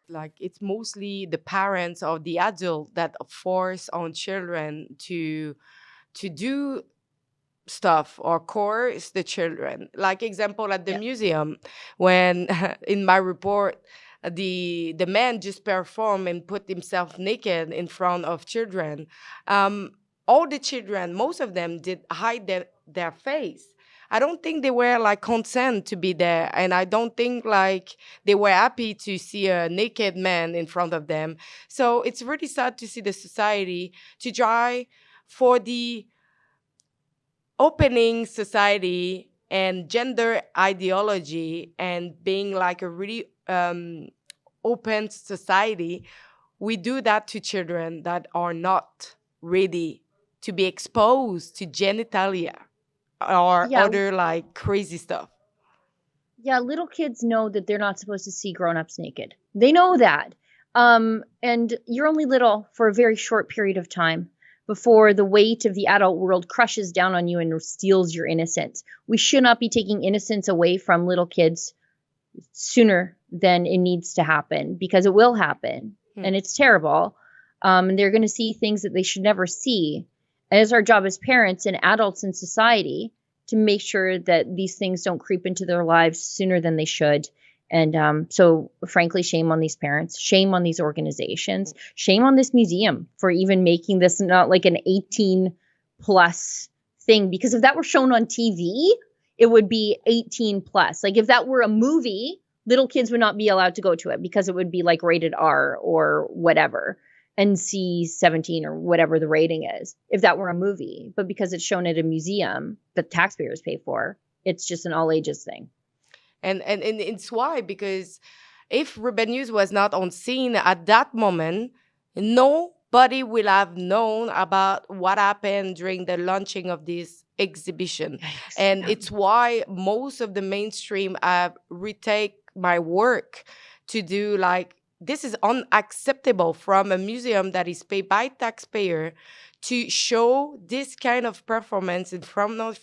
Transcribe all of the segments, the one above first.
like it's mostly the parents or the adult that force on children to do stuff or coerce the children. Like example at the Yeah. museum, when in my report, the man just performed and put himself naked in front of children. Um, all the children, most of them did hide their face. I don't think they were like consent to be there, and I don't think like they were happy to see a naked man in front of them. So it's really sad to see the society to try for the opening society and gender ideology and being like a really open society. We do that to children that are not ready to be exposed to genitalia or Yeah, other like crazy stuff. yeah, little kids know that they're not supposed to see grown-ups naked. They know that. And you're only little for a very short period of time before the weight of the adult world crushes down on you and steals your innocence. We should not be taking innocence away from little kids sooner than it needs to happen, because it will happen Hmm. and it's terrible. And they're going to see things that they should never see. And it's our job as parents and adults in society to make sure that these things don't creep into their lives sooner than they should. And so, frankly, shame on these parents, shame on these organizations, shame on this museum for even making this not like an 18 plus thing. Because if that were shown on TV, it would be 18 plus. Like if that were a movie, little kids would not be allowed to go to it because it would be like rated R or whatever, NC-17 or whatever the rating is, if that were a movie. But because it's shown at a museum that taxpayers pay for, it's just an all ages thing. And it's why, because if Rebel News was not on scene at that moment, nobody will have known about what happened during the launching of this exhibition. Yikes. And Yeah. it's why most of the mainstream have retake my work to do like this is unacceptable from a museum that is paid by taxpayer to show this kind of performance in front of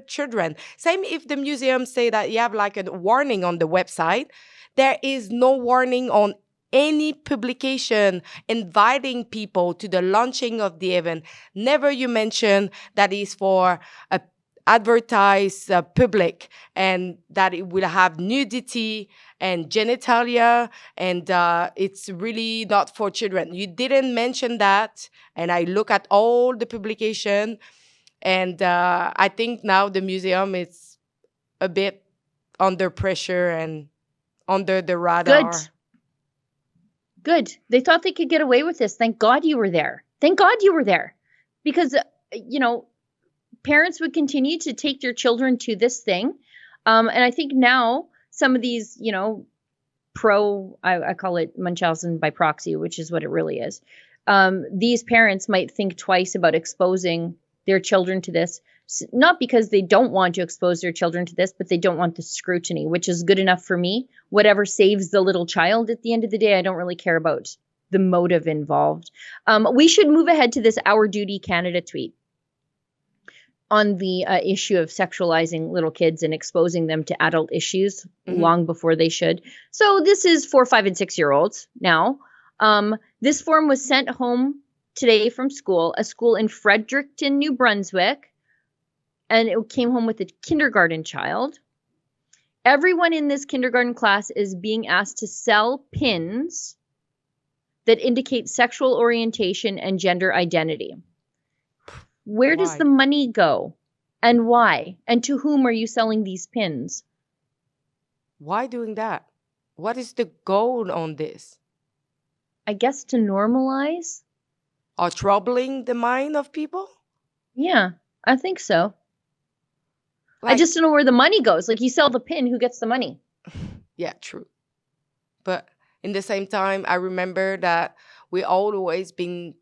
children. Same if the museum say that you have like a warning on the website, there is no warning on any publication inviting people to the launching of the event. Never you mention that is for a advertised public and that it will have nudity and genitalia and it's really not for children. You didn't mention that, and I look at all the publication, and I think now the museum is a bit under pressure and under the Good. radar. Good. They thought they could get away with this. Thank God you were there. Thank God you were there. Because, parents would continue to take their children to this thing. And I think now some of these, I call it Munchausen by proxy, which is what it really is. These parents might think twice about exposing their children to this, not because they don't want to expose their children to this, but they don't want the scrutiny, which is good enough for me. Whatever saves the little child at the end of the day, I don't really care about the motive involved. We should move ahead to this Our Duty Canada tweet on the issue of sexualizing little kids and exposing them to adult issues Hmm. long before they should. So this is 4, 5, and 6-year-olds now. This form was sent home today from school, a school in Fredericton, New Brunswick, and it came home with a kindergarten child. Everyone in this kindergarten class is being asked to sell pins that indicate sexual orientation and gender identity. Where does the Why? money go? And why? And to whom are you selling these pins? Why doing that? What is the goal on this? I guess to normalize? Are troubling the mind of people? Yeah, I think so. I Like, just don't know where the money goes. Like, you sell the pin, who gets the money? yeah, true. But in the same time, I remember that we always been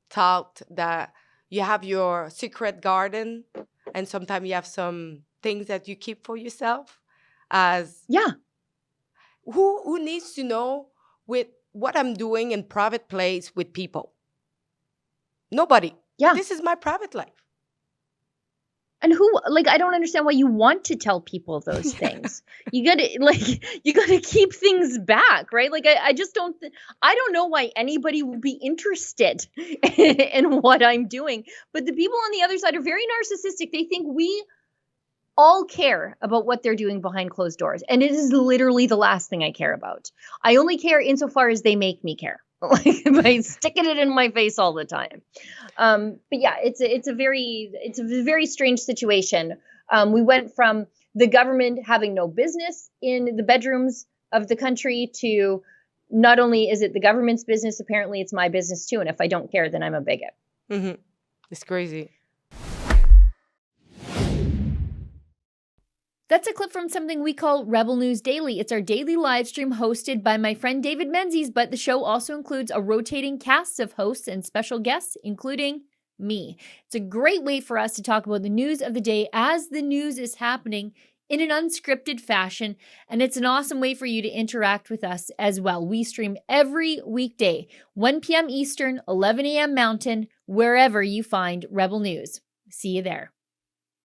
taught that you have your secret garden, and sometimes you have some things that you keep for yourself. As Yeah, who needs to know with what I'm doing in private place with people? Nobody. yeah. This is my private life. And who, like, I don't understand why you want to tell people those things. You gotta keep things back, right? Like, I just don't, I don't know why anybody would be interested in what I'm doing. But the people on the other side are very narcissistic. They think we all care about what they're doing behind closed doors. And it is literally the last thing I care about. I only care insofar as they make me care. Like by sticking it in my face all the time. But yeah, it's a very strange situation. We went from the government having no business in the bedrooms of the country to not only is it the government's business, apparently it's my business too. And if I don't care, then I'm a bigot. Mm-hmm. It's crazy. That's a clip from something we call Rebel News Daily. It's our daily live stream hosted by my friend David Menzies, but the show also includes a rotating cast of hosts and special guests, including me. It's a great way for us to talk about the news of the day as the news is happening in an unscripted fashion, and it's an awesome way for you to interact with us as well. We stream every weekday, 1 p.m. Eastern, 11 a.m. Mountain, wherever you find Rebel News. See you there.